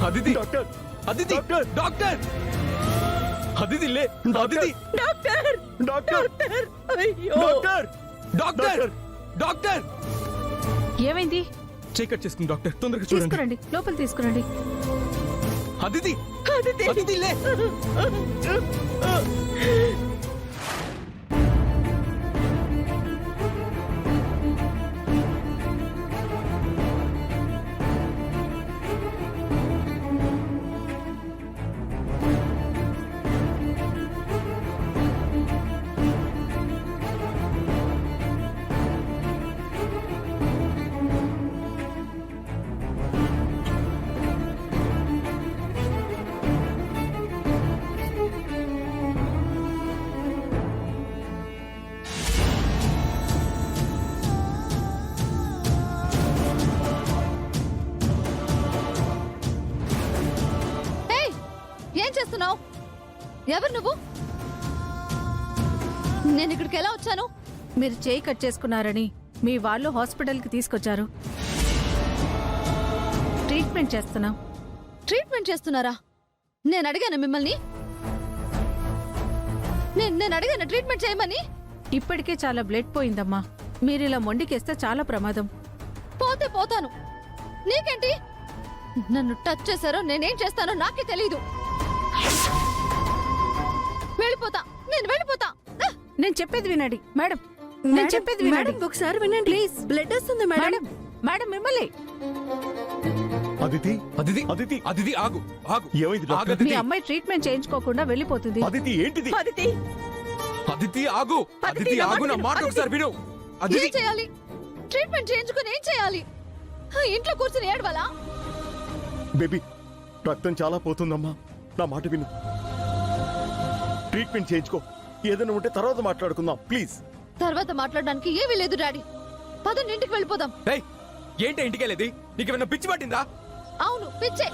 Aditi doctor Aditi doctor doctor Aditi లే Aditi doctor doctor doctor అయ్యో doctor doctor doctor ఏమైంది? చెక్ కట్ చేసుకుని డాక్టర్ తొందరగా చూడండి. తీసుకురండి, లోపల తీసుకురండి. అదితి అదితి అదితి లే ఏయ్, ఏం చేస్తున్నావు? ఎవరు నువ్వు? నేను ఇక్కడికి ఎలా వచ్చాను? మీరు చేయి కట్ చేసుకున్నారని మీ వాళ్ళు హాస్పిటల్కి తీసుకొచ్చారు. ట్రీట్మెంట్ చేస్తున్నాం. ట్రీట్మెంట్ చేస్తున్నారా? నేను అడిగాను మిమ్మల్ని. నేను అడిగాను ట్రీట్మెంట్ చేయమని. ఇప్పటికే చాలా బ్లడ్ పోయిందమ్మా. మీరిలా మొండికేస్తే చాలా ప్రమాదం. పోతే పోతాను, నీకేంటి? నన్ను టచ్ చేశారో నేనేం చేస్తానో నాకే తెలీదు. వెళ్ళిపోతా, నేను వెళ్ళిపోతా. నేను చెప్పేది వినండి మేడం. నేను చెప్పేది వినండి ఒకసారి వినండి ప్లీజ్. బ్లడ్ వస్తుంది మేడం. మేడం. మేడం మిమ్మల్ని. అదితి అదితి అదితి అదితి ఆగు ఆగు ఏమైంది ఆగు డాక్టర్? అదితి. మీ అమ్మాయి ట్రీట్మెంట్ చేయించుకోకుండా వెళ్ళిపోతుంది. అదితి ఏంటిది? అదితి అదితి ఆగు అదితి నా ఆగు నా మాట మాట విను. ఒకసారి విను. అదితి ఏం చేయాలి? ట్రీట్మెంట్ చేయించుకుని ఏం చేయాలి? ఇంట్లో కూర్చుని ఏడవాలా? బేబీ రక్తం చాలా పోతుందమ్మా, నా మాట విను. ట్రీట్మెంట్ చేయించుకో. ఏదైనా ఉంటే తర్వాత మాట్లాడుకుందాం ప్లీజ్. తర్వాత మాట్లాడడానికి ఏమీ లేదు డాడీ. పదండి, ఇంటికి వెళ్ళిపోదాం. ఏయ్, ఏంటి ఇంటికెళ్ళేది? నీకేమైనా పిచ్చి పట్టిందా? అవును, పిచ్చే.